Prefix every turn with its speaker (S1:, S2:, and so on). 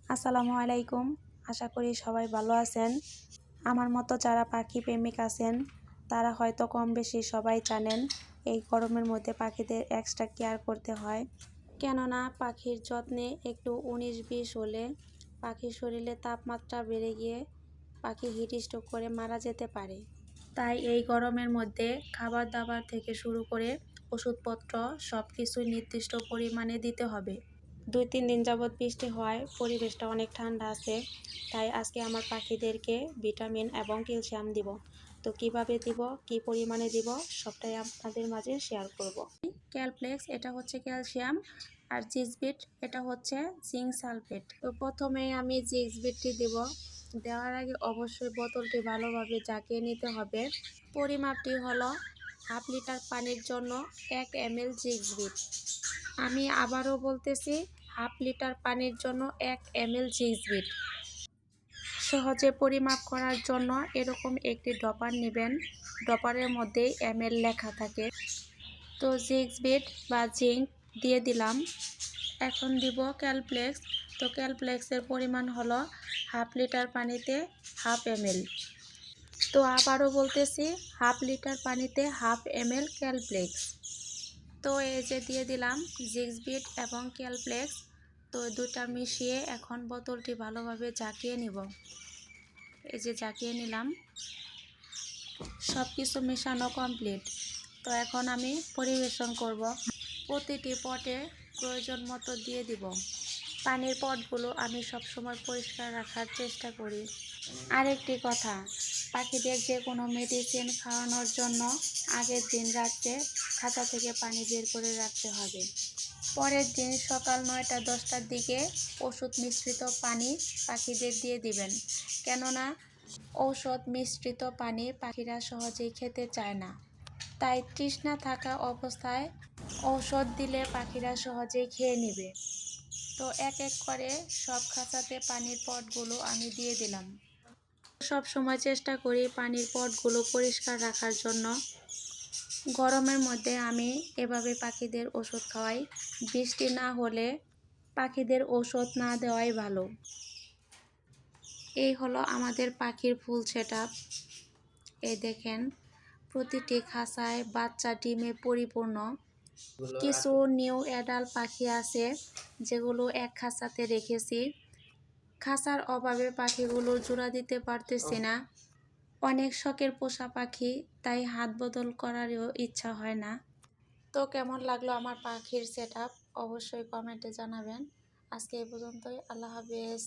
S1: আসসালামু আলাইকুম। আশা করি সবাই ভালো আছেন। আমার মতো যারা পাখি প্রেমিক আছেন তারা হয়তো কম বেশি সবাই জানেন এই গরমের মধ্যে পাখিদের এক্সট্রা কেয়ার করতে হয়। কেননা পাখির যত্নে একটু 19-20 হলে পাখির শরীরে তাপমাত্রা বেড়ে গিয়ে পাখি হিট স্ট্রোক করে মারা যেতে পারে। তাই এই গরমের মধ্যে খাবার দাবার থেকে শুরু করে ওষুধপত্র সব কিছুই নির্দিষ্ট পরিমাণে দিতে হবে। 2-3 দিন যাবৎ বৃষ্টি হওয়ায় পরিবেশটা অনেক ঠান্ডা আছে, তাই আজকে আমার পাখিদেরকে ভিটামিন এবং ক্যালসিয়াম দিব। তো কিভাবে দিব, কি পরিমাণে দিব, সবটাই আপনাদের মাঝে শেয়ার করব। ক্যালপ্লেক্স এটা হচ্ছে ক্যালসিয়াম, আর জিক্সবিট এটা হচ্ছে জিঙ্ক সালফেট। তো প্রথমেই আমি জিক্সবিটটি দেব। দেওয়ার আগে অবশ্যই বোতলটি ভালোভাবে ঝাঁকিয়ে নিতে হবে। পরিমাপটি হলো 1/2 লিটার পানির জন্য 1 ml জিক্সবিট। আমি আবারও বলতেছি 1/2 লিটার পানির জন্য 1 ml জিক্সবিট। সহজে পরিমাপ করার জন্য এরকম একটি ড্রপার নেবেন। ড্রপারের মধ্যেই ml লেখা থাকে। তো জিক্সবিট বা জিঙ্ক দিয়ে দিলাম। এখন দিব ক্যালপ্লেক্স। তো ক্যালপ্লেক্সের পরিমাণ হলো 1/2 লিটার পানিতে 1/2 ml। তো আবারও বলতেছি 1/2 লিটার পানিতে 1/2 ml ক্যালপ্লেক্স। তো এই যে দিয়ে দিলাম জিক্সবিট এবং ক্যালপ্লেক্স। তো দুটা মিশিয়ে এখন বোতলটি ভালোভাবে ঝাঁকিয়ে নিব। এই যে ঝাঁকিয়ে নিলাম, সব কিছু মেশানো কমপ্লিট। তো এখন আমি পরিবেশন করব। প্রতিটি পটে প্রয়োজন মতো দিয়ে দিব। পানির পটগুলো আমি সবসময় পরিষ্কার রাখার চেষ্টা করি। আরেকটি কথা, পাখিদের যে কোনো মেডিসিন খাওয়ানোর জন্য আগের দিন রাত্রে খাঁচা থেকে পানি বের করে রাখতে হবে। পরের দিন সকাল 9টা-10টার দিকে ওষুধ মিশ্রিত পানি পাখিদের দিয়ে দিবেন। কেননা ঔষধ মিশ্রিত পানি পাখিরা সহজেই খেতে চায় না, তাই তৃষ্ণা থাকা অবস্থায় ঔষধ দিলে পাখিরা সহজেই খেয়ে নেবে। তো এক এক করে সব খাঁচাতে পানির পটগুলো আমি দিয়ে দিলাম। সব সময় চেষ্টা করি পানির পটগুলো পরিষ্কার রাখার জন্য। গরমের মধ্যে আমি এভাবে পাখিদের ওষুধ খাওয়াই। বৃষ্টি না হলে পাখিদের ওষুধ না দেওয়াই ভালো। এই হলো আমাদের পাখির ফুল সেটআপ। এই দেখেন, প্রতিটি খাঁচায় বাচ্চা ডিমে পরিপূর্ণ। কিছু নিউ অ্যাডাল্ট পাখি আছে যেগুলো এক খাঁচাতে রেখেছি। খাঁচার অভাবে পাখিগুলো জোড়া দিতে পারতেছি না। অনেক শখের পোষা পাখি, তাই হাত বদল করারও ইচ্ছা হয় না। তো কেমন লাগলো আমার পাখির সেটআপ অবশ্যই কমেন্টে জানাবেন। আজকে এই পর্যন্তই। আল্লাহ হাফেজ।